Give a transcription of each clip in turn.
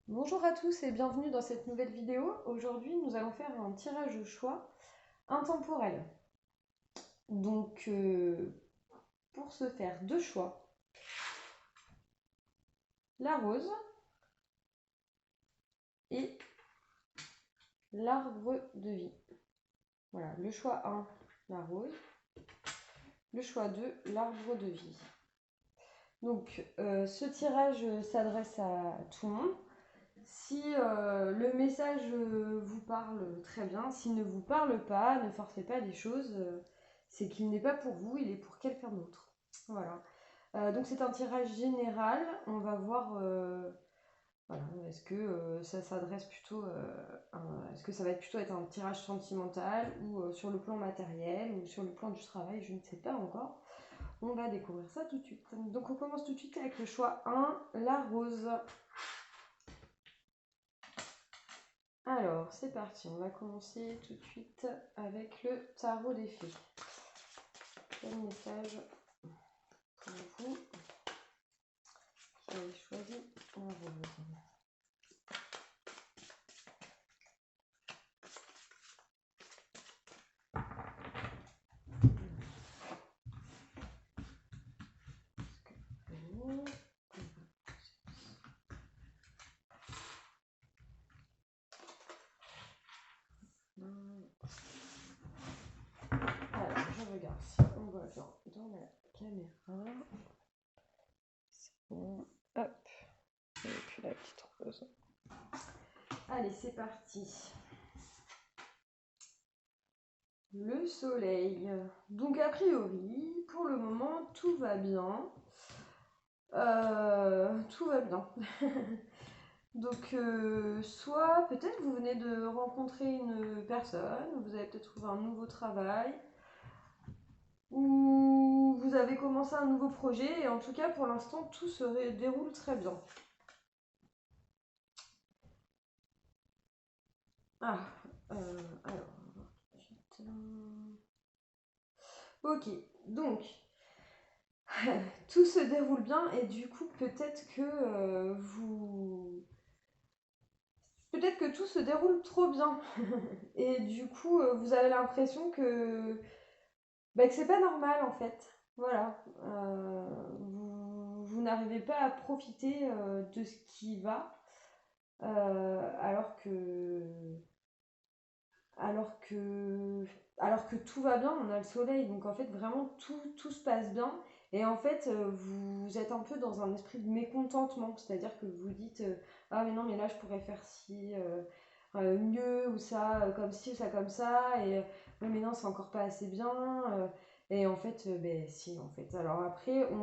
Bonjour à tous et bienvenue dans cette nouvelle vidéo. Aujourd'hui, nous allons faire un tirage au choix intemporel. Donc, pour ce faire, deux choix. La rose et l'arbre de vie. Voilà, le choix 1, la rose. Le choix 2, l'arbre de vie. Donc, ce tirage s'adresse à tout le monde. Si le message vous parle très bien, s'il ne vous parle pas, ne forcez pas les choses, c'est qu'il n'est pas pour vous, il est pour quelqu'un d'autre. Voilà. Donc c'est un tirage général, on va voir voilà, est-ce que ça s'adresse plutôt, est-ce que ça va être plutôt être un tirage sentimental ou sur le plan matériel ou sur le plan du travail, je ne sais pas encore. On va découvrir ça tout de suite. Donc on commence tout de suite avec le choix 1, la rose. Alors, c'est parti, on va commencer tout de suite avec le tarot des fées. Quel message pour vous qui avez choisi la rose? Alors, je regarde si on voit bien dans la caméra. C'est bon. Hop. Et puis la petite rose. Allez, c'est parti. Le soleil. Donc, a priori, pour le moment, tout va bien. Tout va bien. Donc, soit peut-être vous venez de rencontrer une personne, vous avez peut-être trouvé un nouveau travail, ou vous avez commencé un nouveau projet, et en tout cas, pour l'instant, tout se déroule très bien. Ah, alors, on va voir tout de suite. Ok, donc, tout se déroule bien, et du coup, peut-être que Peut-être que tout se déroule trop bien. Et du coup, vous avez l'impression que c'est pas normal en fait. Voilà. Vous n'arrivez pas à profiter de ce qui va, alors que, alors que, alors que tout va bien, on a le soleil, donc en fait vraiment tout se passe bien. Et en fait, vous êtes un peu dans un esprit de mécontentement, c'est-à-dire que vous dites ah mais non, mais là je pourrais faire ci mieux, ou ça comme ci, ou ça comme ça, et oui, mais non, c'est encore pas assez bien. Et en fait, ben si, en fait. Alors après, et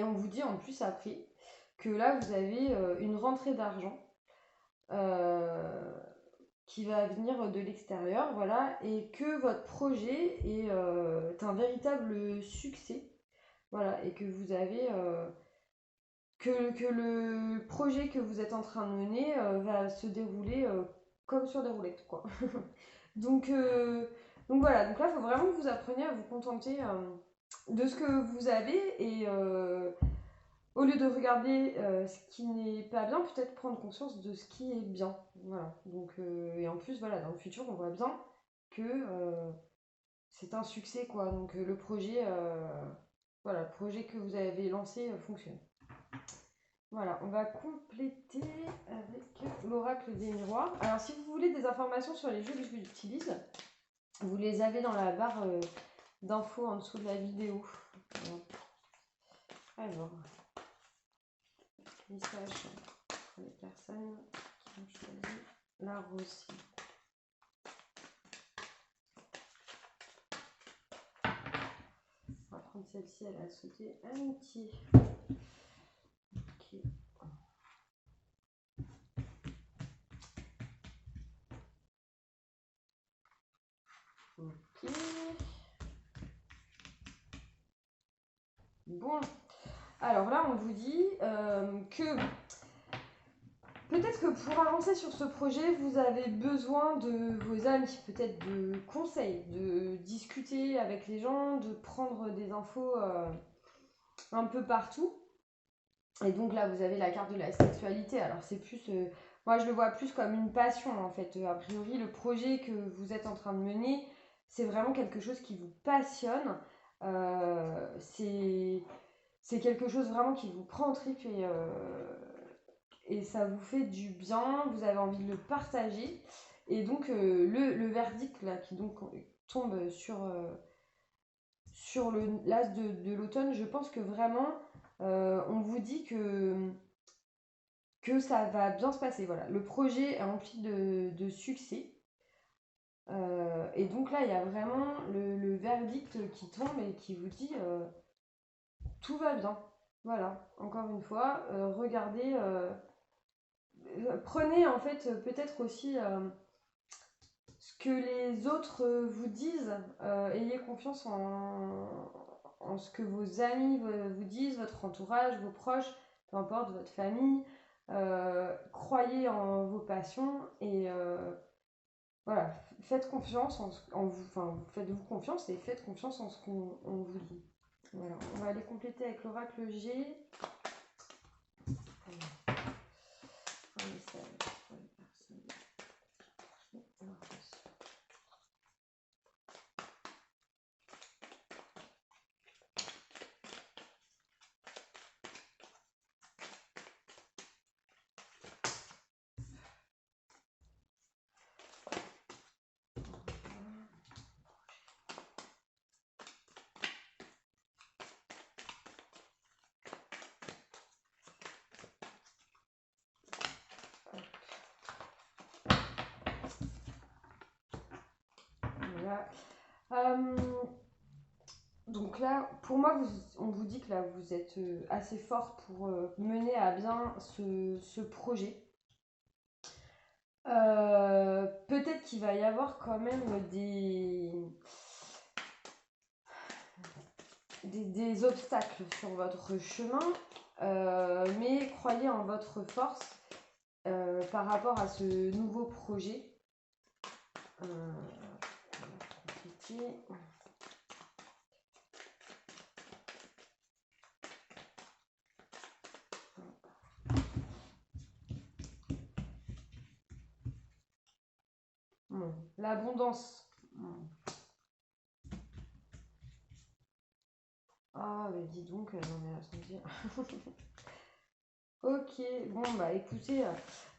on vous dit en plus après que là vous avez une rentrée d'argent. euh, qui va venir de l'extérieur, voilà, et que votre projet est un véritable succès, voilà, et que vous avez que le projet que vous êtes en train de mener va se dérouler comme sur des roulettes, quoi. donc, euh, donc voilà, donc là, il faut vraiment que vous appreniez à vous contenter de ce que vous avez et au lieu de regarder ce qui n'est pas bien, peut-être prendre conscience de ce qui est bien. Voilà. Donc, et en plus, voilà, dans le futur, on voit bien que c'est un succès, quoi. Donc voilà, le projet que vous avez lancé fonctionne. Voilà, on va compléter avec l'oracle des miroirs. Alors, si vous voulez des informations sur les jeux que j'utilise, vous les avez dans la barre d'infos en dessous de la vidéo. Alors, message pour les personnes qui ont choisi la rose. On va prendre celle-ci, elle a sauté amitié. Ok. Ok. Bon. Alors là, on vous dit que peut-être que pour avancer sur ce projet, vous avez besoin de vos amis, peut-être de conseils, de discuter avec les gens, de prendre des infos un peu partout. Et donc là, vous avez la carte de la sexualité. Alors c'est plus, moi je le vois plus comme une passion en fait. A priori, le projet que vous êtes en train de mener, c'est vraiment quelque chose qui vous passionne. C'est quelque chose vraiment qui vous prend au trip et ça vous fait du bien. Vous avez envie de le partager. Et donc le verdict là qui donc tombe sur l'as de l'automne, je pense que vraiment on vous dit que ça va bien se passer. Voilà. Le projet est rempli de succès. Et donc là, il y a vraiment le verdict qui tombe et qui vous dit tout va bien. Voilà, encore une fois, regardez, prenez en fait peut-être aussi ce que les autres vous disent, ayez confiance en ce que vos amis vous disent, votre entourage, vos proches, peu importe, votre famille. Croyez en vos passions et voilà, faites confiance en vous, enfin, faites-vous confiance et faites confiance en ce qu'on vous dit. Voilà, on va aller compléter avec l'oracle G. Un message pour les personnes qui ont reçu. Voilà. Donc là, pour moi, on vous dit que là, vous êtes assez fort pour mener à bien ce projet. Peut-être qu'il va y avoir quand même des obstacles sur votre chemin, mais croyez en votre force par rapport à ce nouveau projet. On va compliquer. Bon, l'abondance. Ah, mais dis donc, elle en est à son dire. Ok, bon bah écoutez,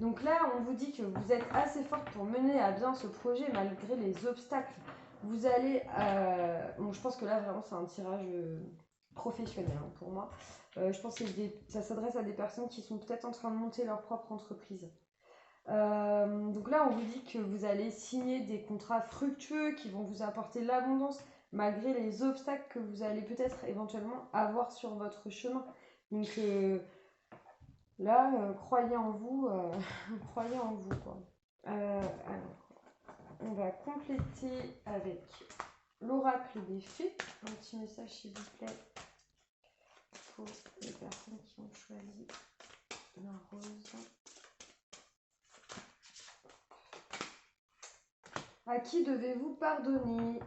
donc là on vous dit que vous êtes assez forte pour mener à bien ce projet malgré les obstacles. Vous allez, bon je pense que là vraiment c'est un tirage professionnel hein, pour moi. Je pense que ça s'adresse à des personnes qui sont peut-être en train de monter leur propre entreprise. Donc là on vous dit que vous allez signer des contrats fructueux qui vont vous apporter l'abondance malgré les obstacles que vous allez peut-être éventuellement avoir sur votre chemin. Donc là, croyez en vous, croyez en vous, quoi. Alors, on va compléter avec l'oracle des fées. Un petit message, s'il vous plaît, pour les personnes qui ont choisi la rose. À qui devez-vous pardonner?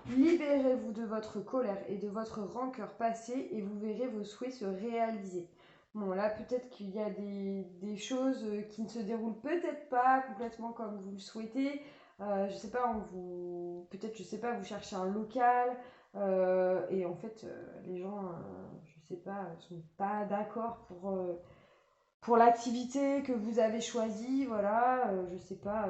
Libérez-vous de votre colère et de votre rancœur passée et vous verrez vos souhaits se réaliser. Bon, là, peut-être qu'il y a des choses qui ne se déroulent peut-être pas complètement comme vous le souhaitez. Je sais pas, peut-être, je sais pas, vous cherchez un local et en fait, les gens, je sais pas, sont pas d'accord pour l'activité que vous avez choisie. Voilà, je sais pas.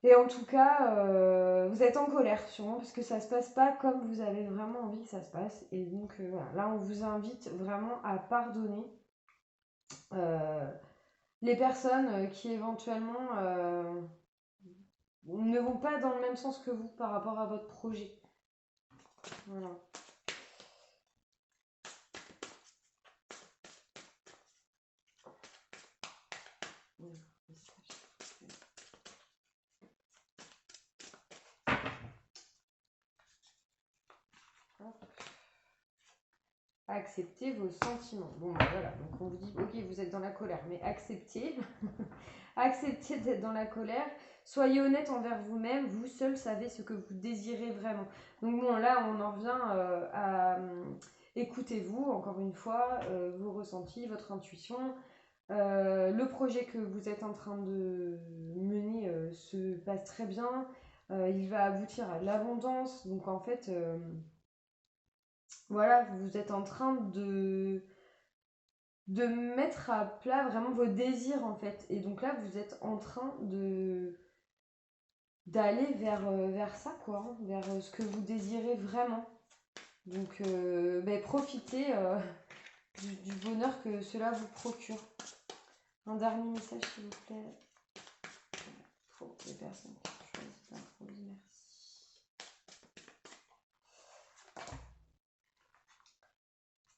Et en tout cas, vous êtes en colère sûrement parce que ça se passe pas comme vous avez vraiment envie que ça se passe. Et donc voilà, là on vous invite vraiment à pardonner euh, les personnes qui éventuellement ne vont pas dans le même sens que vous par rapport à votre projet. Voilà. Acceptez vos sentiments. Bon, ben voilà, donc on vous dit, ok, vous êtes dans la colère, mais acceptez. Acceptez d'être dans la colère. Soyez honnête envers vous-même. Vous seul savez ce que vous désirez vraiment. Donc bon, là, on en revient à... écoutez-vous, encore une fois, vos ressentis, votre intuition. Le projet que vous êtes en train de mener se passe très bien. Il va aboutir à de l'abondance. Donc en fait, voilà, vous êtes en train de mettre à plat vraiment vos désirs en fait. Et donc là, vous êtes en train d'aller vers ça, quoi, hein, vers ce que vous désirez vraiment. Donc profitez du bonheur que cela vous procure. Un dernier message, s'il vous plaît, pour les personnes qui ont choisi la rose. Merci.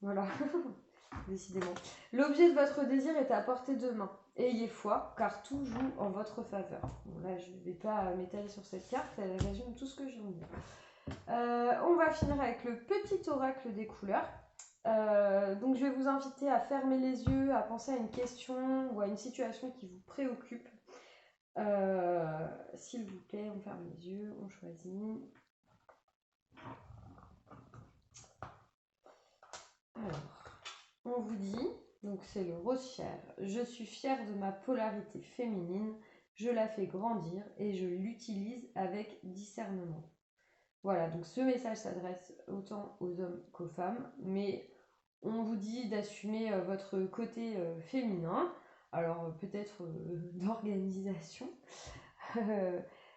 Voilà, décidément. L'objet de votre désir est à portée de main. Ayez foi, car tout joue en votre faveur. Bon, là, je ne vais pas m'étaler sur cette carte, elle résume tout ce que je viens de dire. On va finir avec le petit oracle des couleurs. Donc je vais vous inviter à fermer les yeux, à penser à une question ou à une situation qui vous préoccupe. S'il vous plaît, on ferme les yeux, on choisit. Alors, on vous dit, donc c'est le rose chair, je suis fière de ma polarité féminine, je la fais grandir et je l'utilise avec discernement. Voilà, donc ce message s'adresse autant aux hommes qu'aux femmes, mais on vous dit d'assumer votre côté féminin, alors peut-être d'organisation,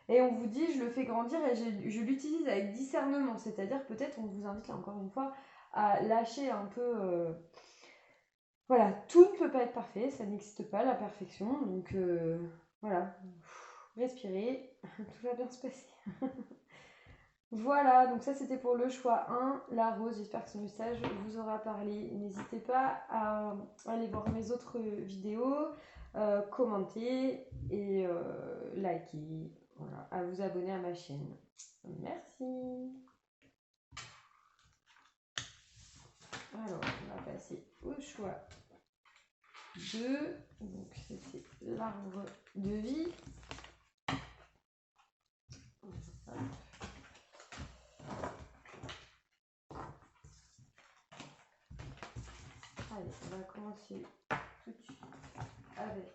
et on vous dit je le fais grandir et je l'utilise avec discernement, c'est-à-dire peut-être on vous invite là encore une fois à lâcher un peu... voilà, tout ne peut pas être parfait, ça n'existe pas la perfection, donc voilà, respirez, tout va bien se passer. Voilà, donc ça c'était pour le choix 1, la rose. J'espère que ce message vous aura parlé. N'hésitez pas à aller voir mes autres vidéos, commenter et liker, voilà, à vous abonner à ma chaîne. Merci. Alors, on va passer au choix 2. Donc c'était l'arbre de vie. Allez, on va commencer tout de suite avec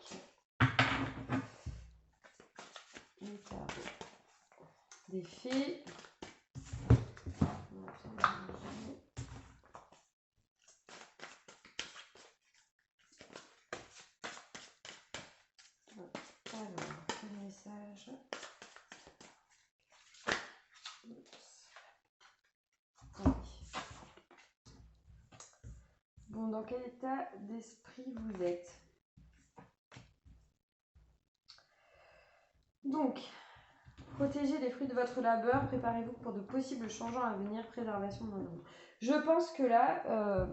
les cartes des fées. Alors, le message. Bon, dans quel état d'esprit vous êtes? Donc, protégez les fruits de votre labeur, préparez-vous pour de possibles changements à venir, préservation de l'environnement. Je pense que là,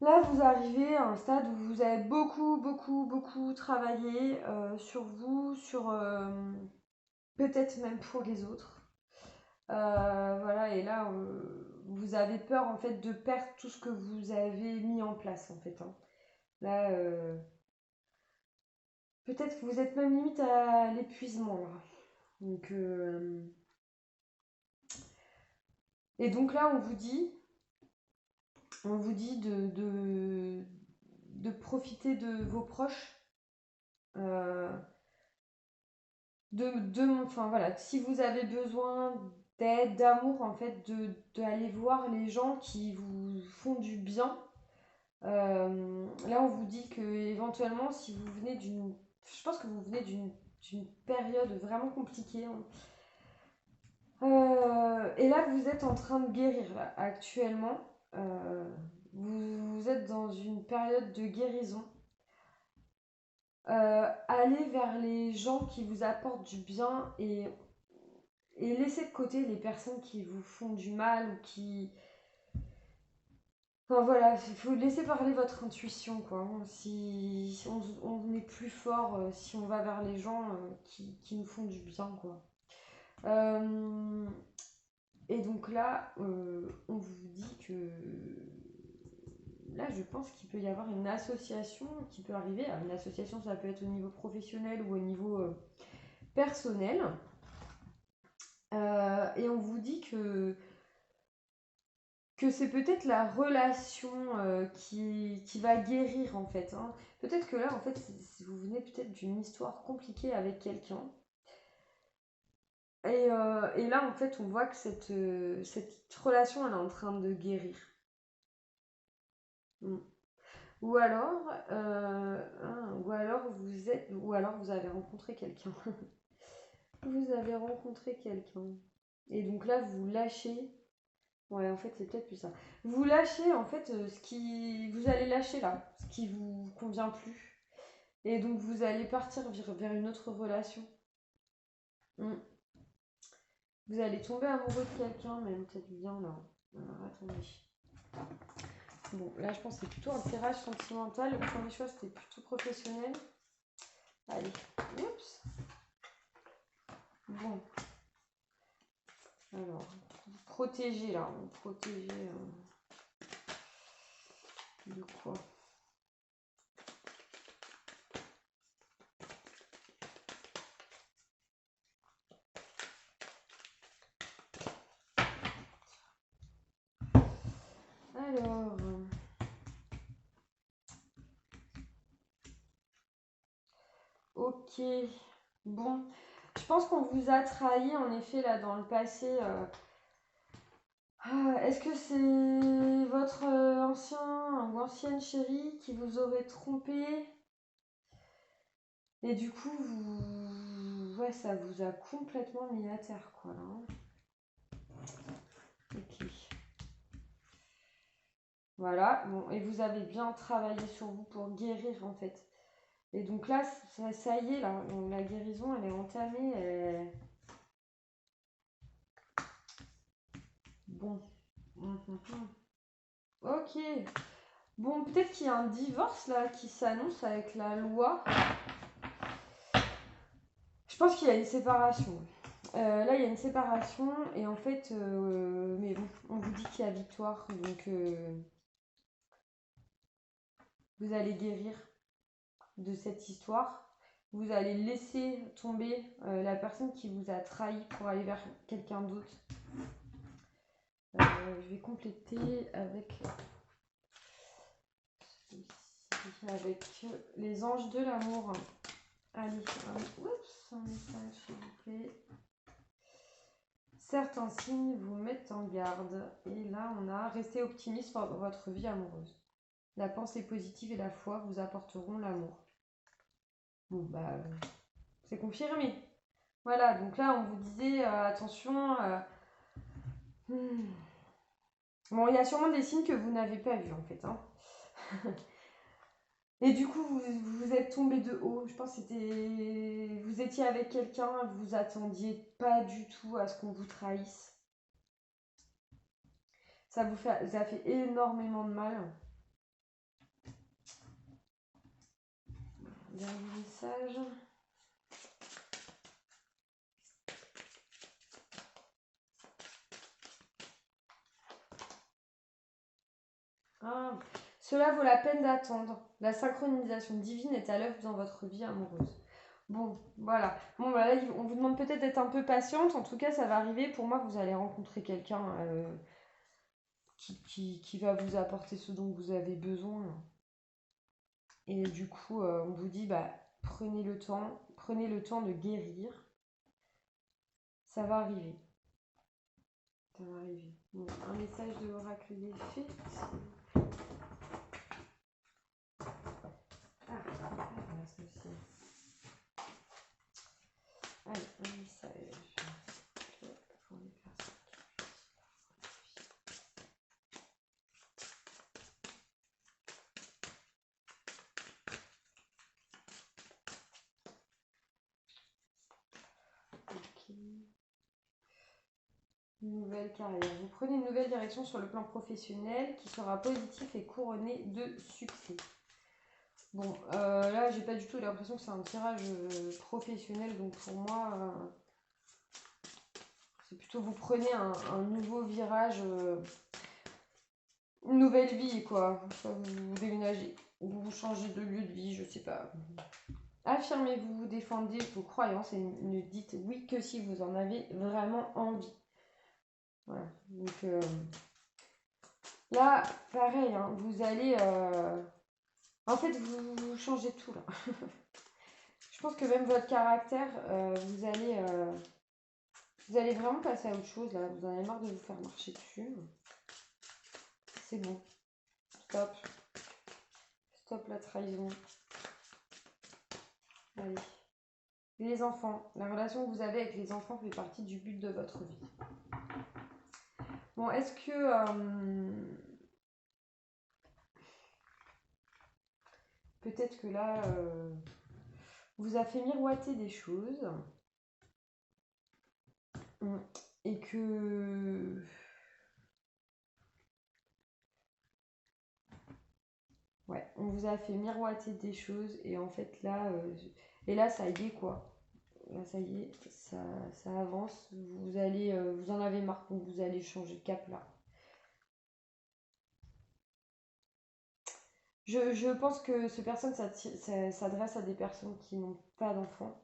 vous arrivez à un stade où vous avez beaucoup travaillé sur vous, sur peut-être même pour les autres. Voilà, et là, vous avez peur en fait de perdre tout ce que vous avez mis en place en fait, hein. Là, peut-être que vous êtes même limite à l'épuisement là. Donc, et donc là, on vous dit de profiter de vos proches. Enfin voilà, si vous avez besoin d'aide, d'amour, en fait, d'aller voir les gens qui vous font du bien. Là, on vous dit que éventuellement, si vous venez je pense que vous venez d'une période vraiment compliquée, hein. Et là, vous êtes en train de guérir, là, actuellement. Vous êtes dans une période de guérison. Allez vers les gens qui vous apportent du bien et laissez de côté les personnes qui vous font du mal ou qui... Enfin voilà, il faut laisser parler votre intuition, quoi. Si on est plus fort si on va vers les gens qui nous font du bien, quoi. Et donc là, on vous dit que... Là, je pense qu'il peut y avoir une association qui peut arriver. Alors, une association, ça peut être au niveau professionnel ou au niveau personnel. Et on vous dit que que c'est peut-être la relation qui va guérir en fait, hein. Peut-être que là, en fait, vous venez peut-être d'une histoire compliquée avec quelqu'un. Et là, en fait, on voit que cette relation, elle est en train de guérir. Mm. Ou alors, ou alors vous avez rencontré quelqu'un. Vous avez rencontré quelqu'un. Et donc là, vous lâchez. Ouais, en fait, c'est peut-être plus ça. Vous lâchez, en fait, ce qui... Vous allez lâcher, là, ce qui vous convient plus. Et donc, vous allez partir vers une autre relation. Mm. Vous allez tomber amoureux de quelqu'un, même peut-être bien, là. Alors, attendez. Bon, là, je pense que c'est plutôt un tirage sentimental. Le premier choix, c'était plutôt professionnel. Allez, oups. Bon. Alors, protéger, là. Protéger de quoi? Alors... Ok. Bon. Je pense qu'on vous a trahi, en effet, là, dans le passé. Est-ce que c'est votre ancien ou ancienne chérie qui vous aurait trompé? Et du coup, ouais, ça vous a complètement mis à terre, quoi, là, hein. Ok. Voilà, bon, et vous avez bien travaillé sur vous pour guérir, en fait. Et donc là, ça y est, là, la guérison, elle est entamée. Bon. Mhm. Ok. Bon, peut-être qu'il y a un divorce, là, qui s'annonce avec la loi. Je pense qu'il y a une séparation. Là, il y a une séparation et en fait, mais bon, on vous dit qu'il y a victoire, donc vous allez guérir de cette histoire. Vous allez laisser tomber la personne qui vous a trahi pour aller vers quelqu'un d'autre. Je vais compléter avec les anges de l'amour. Allez, un message s'il vous plaît. Certains signes vous mettent en garde. Et là, on a resté optimiste dans votre vie amoureuse. La pensée positive et la foi vous apporteront l'amour. Bon, bah, c'est confirmé. Voilà, donc là, on vous disait, attention. Hmm. Bon, il y a sûrement des signes que vous n'avez pas vus, en fait, hein. Et du coup, vous êtes tombé de haut. Je pense que c'était... Vous étiez avec quelqu'un, vous attendiez pas du tout à ce qu'on vous trahisse. Ça a fait énormément de mal. Dernier message. Ah, cela vaut la peine d'attendre. La synchronisation divine est à l'œuvre dans votre vie amoureuse. Bon, voilà. Bon, voilà, on vous demande peut-être d'être un peu patiente. En tout cas, ça va arriver. Pour moi, vous allez rencontrer quelqu'un qui va vous apporter ce dont vous avez besoin. Et du coup, on vous dit, bah, prenez le temps de guérir. Ça va arriver. Ça va arriver. Bon, un message de l'oracle des fées. Ah, voilà, ça aussi. Allez, un message pour les personnes. Ok. Nouvelle carrière. Vous prenez une nouvelle direction sur le plan professionnel qui sera positif et couronné de succès. Bon, là, j'ai pas du tout l'impression que c'est un tirage professionnel, donc pour moi, c'est plutôt vous prenez un nouveau virage, une nouvelle vie, quoi. Soit vous déménagez, ou vous changez de lieu de vie, je sais pas. Affirmez-vous, défendez vos croyances et ne dites oui que si vous en avez vraiment envie. Voilà, donc Là, pareil, hein, vous allez... En fait, vous changez tout, là. Je pense que même votre caractère, vous allez vraiment passer à autre chose, là. Vous en avez marre de vous faire marcher dessus. C'est bon. Stop. Stop la trahison. Allez. Les enfants. La relation que vous avez avec les enfants fait partie du but de votre vie. Bon, est-ce que... peut-être que là, vous a fait miroiter des choses. Et que... Ouais, on vous a fait miroiter des choses et en fait là... et là, ça y est quoi. Là, ça y est, ça avance. Vous allez... vous en avez marre, donc vous allez changer de cap là. Je pense que ce personne s'adresse à des personnes qui n'ont pas d'enfants,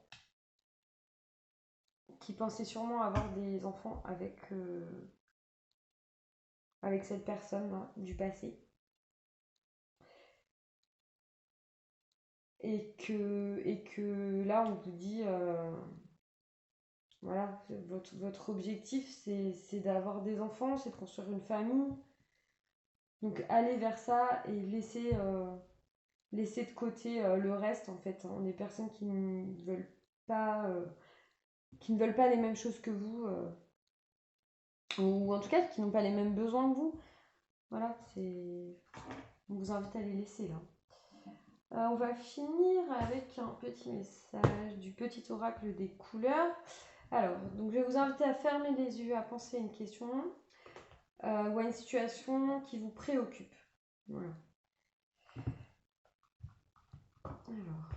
qui pensaient sûrement avoir des enfants avec cette personne-là du passé. Et que là, on vous dit, voilà, votre objectif, c'est d'avoir des enfants, c'est de construire une famille. Donc, allez vers ça et laisser de côté le reste, en fait, hein. Les personnes pas, euh, qui ne veulent pas les mêmes choses que vous, ou en tout cas qui n'ont pas les mêmes besoins que vous. Voilà, on vous invite à les laisser là. On va finir avec un petit message du petit oracle des couleurs. Alors, donc je vais vous inviter à fermer les yeux, à penser à une question ou à une situation qui vous préoccupe. Voilà. Alors.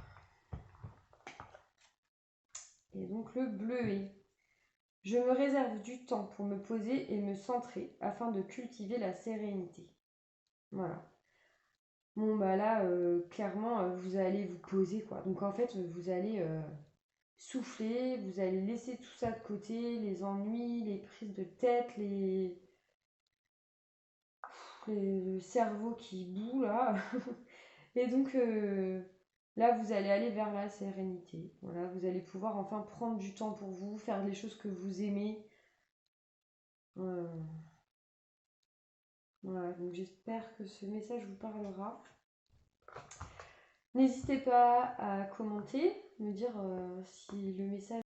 Et donc le bleuet. Je me réserve du temps pour me poser et me centrer afin de cultiver la sérénité. Voilà. Bon, bah là, clairement, vous allez vous poser, quoi. Donc, en fait, vous allez souffler, vous allez laisser tout ça de côté, les ennuis, les prises de tête, le cerveau qui bout, là. Et donc, là, vous allez aller vers la sérénité. Voilà, vous allez pouvoir enfin prendre du temps pour vous, faire les choses que vous aimez. Euh, voilà, donc j'espère que ce message vous parlera. N'hésitez pas à commenter, me dire si le message